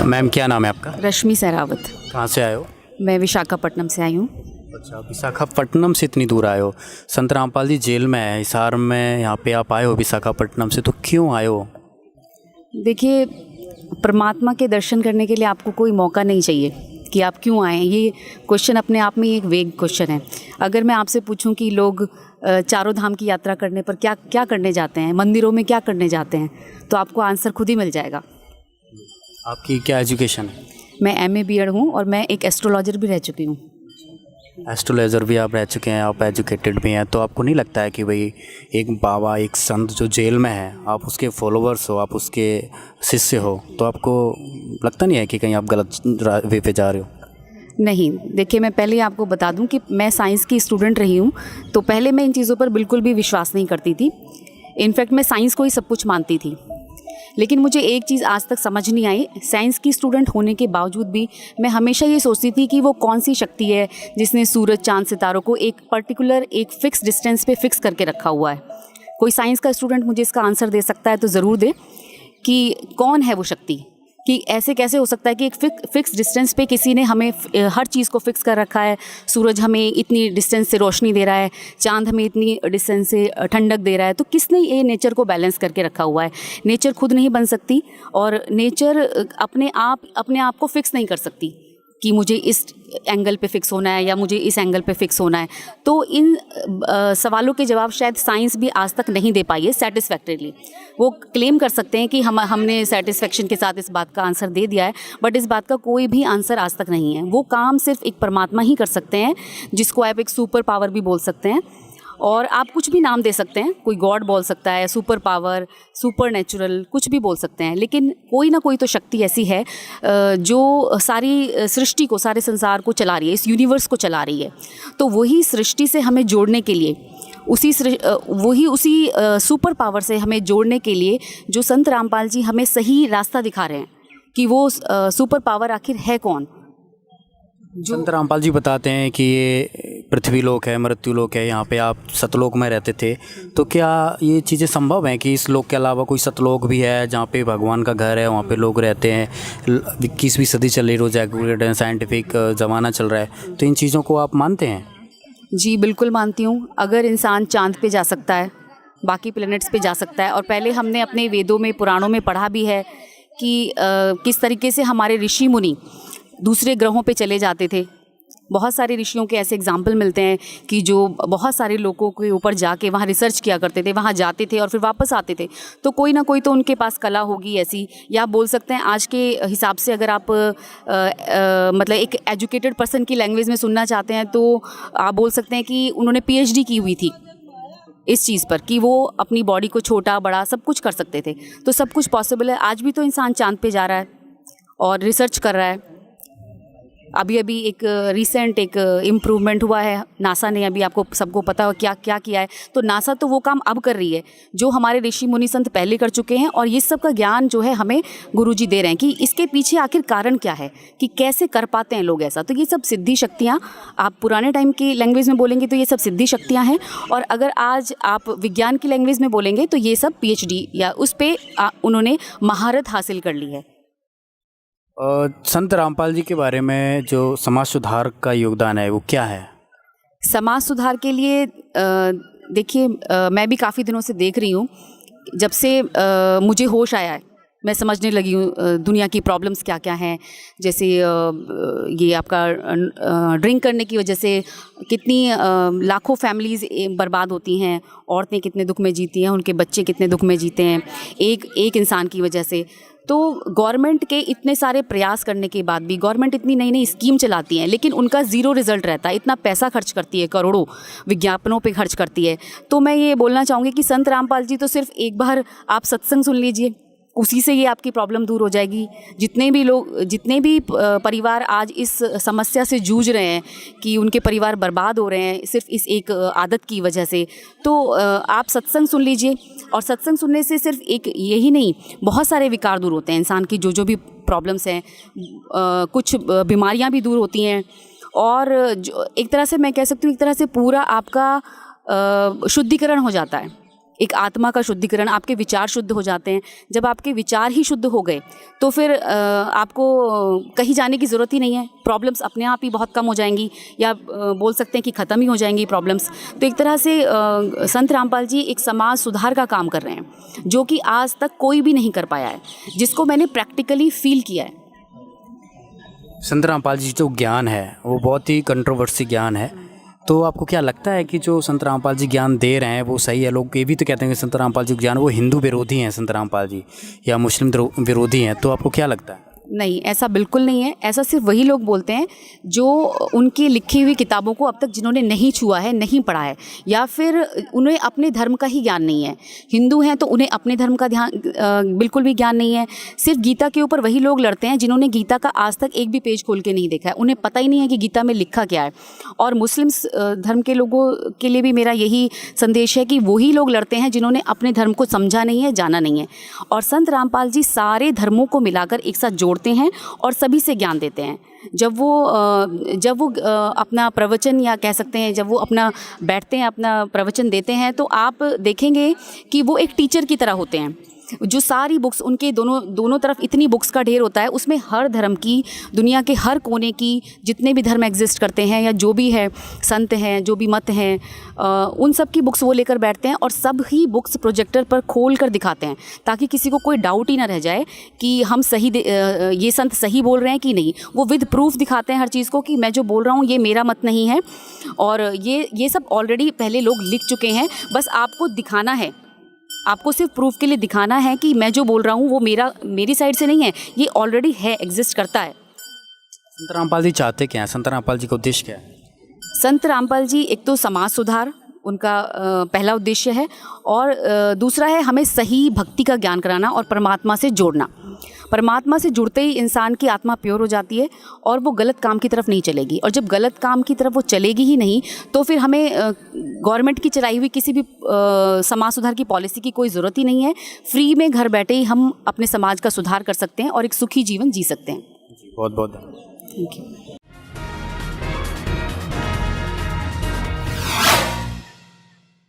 Ma'am क्या नाम है आपका? रश्मि सहरावत। कहाँ से आए हो? मैं विशाखापट्टनम से आई हूँ। अच्छा, विशाखापट्टनम से इतनी दूर आए हो। संत रामपाल जी जेल में है हिसार में, यहाँ पे आप आए हो विशाखापट्टनम से, तो क्यों आए हो? देखिए, परमात्मा के दर्शन करने के लिए आपको कोई मौका नहीं चाहिए कि आप क्यों आए। ये क्वेश्चन अपने आप में एक वेग क्वेश्चन है। अगर मैं आपसे पूछूं कि लोग चारों धाम की यात्रा करने पर क्या क्या करने जाते हैं, मंदिरों में क्या करने जाते हैं, तो आपको आंसर खुद ही मिल जाएगा। आपकी क्या एजुकेशन है? मैं MA B.Ed हूँ और मैं एक एस्ट्रोलॉजर भी रह चुकी हूँ। एस्ट्रोलॉजर भी आप रह चुके हैं, आप एजुकेटेड भी हैं, तो आपको नहीं लगता है कि भाई एक बाबा, एक संत जो जेल में है, आप उसके फॉलोअर्स हो, आप उसके शिष्य हो, तो आपको लगता नहीं है कि कहीं आप गलत वे पे जा रहे हो? नहीं, देखिए, मैं पहले आपको बता दूं कि मैं साइंस की स्टूडेंट रही हूं, तो पहले मैं इन चीज़ों पर बिल्कुल भी विश्वास नहीं करती थी। इनफैक्ट मैं साइंस को ही सब कुछ मानती थी। लेकिन मुझे एक चीज़ आज तक समझ नहीं आई, साइंस की स्टूडेंट होने के बावजूद भी मैं हमेशा ये सोचती थी कि वो कौन सी शक्ति है जिसने सूरज, चाँद, सितारों को एक पर्टिकुलर, एक फ़िक्स डिस्टेंस पे फ़िक्स करके रखा हुआ है। कोई साइंस का स्टूडेंट मुझे इसका आंसर दे सकता है तो ज़रूर दे कि कौन है वो शक्ति, कि ऐसे कैसे हो सकता है कि एक फ़िक्स डिस्टेंस पे किसी ने हमें हर चीज़ को फ़िक्स कर रखा है। सूरज हमें इतनी डिस्टेंस से रोशनी दे रहा है, चाँद हमें इतनी डिस्टेंस से ठंडक दे रहा है, तो किसने ये नेचर को बैलेंस करके रखा हुआ है? नेचर खुद नहीं बन सकती और नेचर अपने आप को फ़िक्स नहीं कर सकती कि मुझे इस एंगल पे फ़िक्स होना है या मुझे इस एंगल पे फ़िक्स होना है। तो इन सवालों के जवाब शायद साइंस भी आज तक नहीं दे पाई है सेटिस्फैक्टरीली। वो क्लेम कर सकते हैं कि हमने सेटिस्फैक्शन के साथ इस बात का आंसर दे दिया है, बट इस बात का कोई भी आंसर आज तक नहीं है। वो काम सिर्फ एक परमात्मा ही कर सकते हैं, जिसको आप एक सुपर पावर भी बोल सकते हैं, और आप कुछ भी नाम दे सकते हैं। कोई गॉड बोल सकता है, सुपर पावर, सुपर नेचुरल, कुछ भी बोल सकते हैं, लेकिन कोई ना कोई तो शक्ति ऐसी है जो सारी सृष्टि को, सारे संसार को चला रही है, इस यूनिवर्स को चला रही है। तो वही सृष्टि से हमें जोड़ने के लिए, उसी सुपर पावर से हमें जोड़ने के लिए जो संत रामपाल जी हमें सही रास्ता दिखा रहे हैं कि वो सुपर पावर आखिर है कौन। संत रामपाल जी बताते हैं कि ये पृथ्वी लोक है, मृत्यु लोक है, यहाँ पे आप सतलोक में रहते थे, तो क्या ये चीज़ें संभव हैं कि इस लोक के अलावा कोई सतलोक भी है जहाँ पे भगवान का घर है, वहाँ पे लोग रहते हैं? 21वीं सदी चल रही, रोज एक्यूरेट है, साइंटिफिक ज़माना चल रहा है, तो इन चीज़ों को आप मानते हैं? जी बिल्कुल मानती हूँ। अगर इंसान चाँद पे जा सकता है, बाकी प्लैनेट्स पे जा सकता है, और पहले हमने अपने वेदों में, पुराणों में पढ़ा भी है कि किस तरीके से हमारे ऋषि मुनि दूसरे ग्रहों पे चले जाते थे। बहुत सारे ऋषियों के ऐसे एग्जाम्पल मिलते हैं कि जो बहुत सारे लोगों के ऊपर जाके वहाँ रिसर्च किया करते थे, वहाँ जाते थे और फिर वापस आते थे। तो कोई ना कोई तो उनके पास कला होगी ऐसी, या आप बोल सकते हैं आज के हिसाब से अगर आप मतलब एक एजुकेटेड पर्सन की लैंग्वेज में सुनना चाहते हैं तो आप बोल सकते हैं कि उन्होंने PhD की हुई थी इस चीज़ पर, कि वो अपनी बॉडी को छोटा बड़ा सब कुछ कर सकते थे। तो सब कुछ पॉसिबल है। आज भी तो इंसान चाँद पे जा रहा है और रिसर्च कर रहा है। अभी एक रिसेंट एक इम्प्रूवमेंट हुआ है, नासा ने, अभी आपको सबको पता हो क्या क्या किया है। तो नासा तो वो काम अब कर रही है जो हमारे ऋषि मुनि संत पहले कर चुके हैं, और ये सब का ज्ञान जो है हमें गुरुजी दे रहे हैं कि इसके पीछे आखिर कारण क्या है, कि कैसे कर पाते हैं लोग ऐसा। तो ये सब सिद्धि शक्तियाँ, आप पुराने टाइम की लैंग्वेज में बोलेंगे तो ये सब सिद्धि शक्तियाँ हैं, और अगर आज आप विज्ञान की लैंग्वेज में बोलेंगे तो ये सब PhD या उस पर उन्होंने महारत हासिल कर ली है। संत रामपाल जी के बारे में जो समाज सुधार का योगदान है वो क्या है? समाज सुधार के लिए देखिए, मैं भी काफ़ी दिनों से देख रही हूँ, जब से मुझे होश आया है मैं समझने लगी हूँ दुनिया की प्रॉब्लम्स क्या क्या हैं। जैसे ये आपका ड्रिंक करने की वजह से कितनी लाखों फैमिलीज़ बर्बाद होती हैं, औरतें कितने दुख में जीती हैं, उनके बच्चे कितने दुख में जीते हैं एक इंसान की वजह से। तो गवर्नमेंट के इतने सारे प्रयास करने के बाद भी, गवर्नमेंट इतनी नई नई स्कीम चलाती हैं लेकिन उनका ज़ीरो रिजल्ट रहता है। इतना पैसा खर्च करती है, करोड़ों विज्ञापनों पे खर्च करती है। तो मैं ये बोलना चाहूँगी कि संत रामपाल जी तो सिर्फ एक बार आप सत्संग सुन लीजिए, उसी से ये आपकी प्रॉब्लम दूर हो जाएगी। जितने भी परिवार आज इस समस्या से जूझ रहे हैं कि उनके परिवार बर्बाद हो रहे हैं सिर्फ इस एक आदत की वजह से, तो आप सत्संग सुन लीजिए। और सत्संग सुनने से सिर्फ एक यही नहीं, बहुत सारे विकार दूर होते हैं इंसान की, जो भी प्रॉब्लम्स हैं, कुछ बीमारियां भी दूर होती हैं। और जो एक तरह से मैं कह सकती हूँ, एक तरह से पूरा आपका शुद्धिकरण हो जाता है। एक आत्मा का शुद्धिकरण, आपके विचार शुद्ध हो जाते हैं। जब आपके विचार ही शुद्ध हो गए तो फिर आपको कहीं जाने की ज़रूरत ही नहीं है, प्रॉब्लम्स अपने आप ही बहुत कम हो जाएंगी, या बोल सकते हैं कि ख़त्म ही हो जाएंगी प्रॉब्लम्स। तो एक तरह से संत रामपाल जी एक समाज सुधार का काम कर रहे हैं, जो कि आज तक कोई भी नहीं कर पाया है, जिसको मैंने प्रैक्टिकली फील किया है। संत रामपाल जी जो ज्ञान है वो बहुत ही कंट्रोवर्सी ज्ञान है, तो आपको क्या लगता है कि जो संत रामपाल जी ज्ञान दे रहे हैं वो सही है? लोग ये भी तो कहते हैं कि संत रामपाल जी ज्ञान वो हिंदू विरोधी हैं, संत रामपाल जी, या मुस्लिम विरोधी हैं, तो आपको क्या लगता है? नहीं, ऐसा बिल्कुल नहीं है। ऐसा सिर्फ वही लोग बोलते हैं जो उनकी लिखी हुई किताबों को अब तक जिन्होंने नहीं छुआ है, नहीं पढ़ा है, या फिर उन्हें अपने धर्म का ही ज्ञान नहीं है। हिंदू हैं तो उन्हें अपने धर्म का बिल्कुल भी ज्ञान नहीं है। सिर्फ गीता के ऊपर वही लोग लड़ते हैं जिन्होंने गीता का आज तक एक भी पेज खोल के नहीं देखा है, उन्हें पता ही नहीं है कि गीता में लिखा क्या है। और मुस्लिम धर्म के लोगों के लिए भी मेरा यही संदेश है कि वही लोग लड़ते हैं जिन्होंने अपने धर्म को समझा नहीं है, जाना नहीं है। और संत रामपाल जी सारे धर्मों को मिलाकर एक साथ जोड़ते हैं और सभी से ज्ञान देते हैं। जब वो अपना प्रवचन, या कह सकते हैं जब वो अपना बैठते हैं, अपना प्रवचन देते हैं, तो आप देखेंगे कि वो एक टीचर की तरह होते हैं। जो सारी बुक्स उनके दोनों तरफ इतनी बुक्स का ढेर होता है, उसमें हर धर्म की, दुनिया के हर कोने की, जितने भी धर्म एग्जिस्ट करते हैं या जो भी है संत हैं, जो भी मत हैं, उन सब की बुक्स वो लेकर बैठते हैं और सब ही बुक्स प्रोजेक्टर पर खोल कर दिखाते हैं, ताकि किसी को कोई डाउट ही ना रह जाए कि हम ये संत सही बोल रहे हैं कि नहीं। वो विद प्रूफ दिखाते हैं हर चीज़ को कि मैं जो बोल रहा हूँ ये मेरा मत नहीं है, और ये सब ऑलरेडी पहले लोग लिख चुके हैं, बस आपको दिखाना है, आपको सिर्फ प्रूफ के लिए दिखाना है कि मैं जो बोल रहा हूँ वो मेरी साइड से नहीं है, ये ऑलरेडी है, एग्जिस्ट करता है। संत रामपाल जी चाहते क्या हैं? संत रामपाल जी का उद्देश्य क्या है? संत रामपाल जी एक तो समाज सुधार उनका पहला उद्देश्य है, और दूसरा है हमें सही भक्ति का ज्ञान कराना और परमात्मा से जोड़ना। परमात्मा से जुड़ते ही इंसान की आत्मा प्योर हो जाती है और वो गलत काम की तरफ नहीं चलेगी, और जब गलत काम की तरफ वो चलेगी ही नहीं तो फिर हमें गवर्नमेंट की चलाई हुई किसी भी समाज सुधार की पॉलिसी की कोई ज़रूरत ही नहीं है। फ्री में घर बैठे ही हम अपने समाज का सुधार कर सकते हैं और एक सुखी जीवन जी सकते हैं। बहुत बहुत थैंक यू।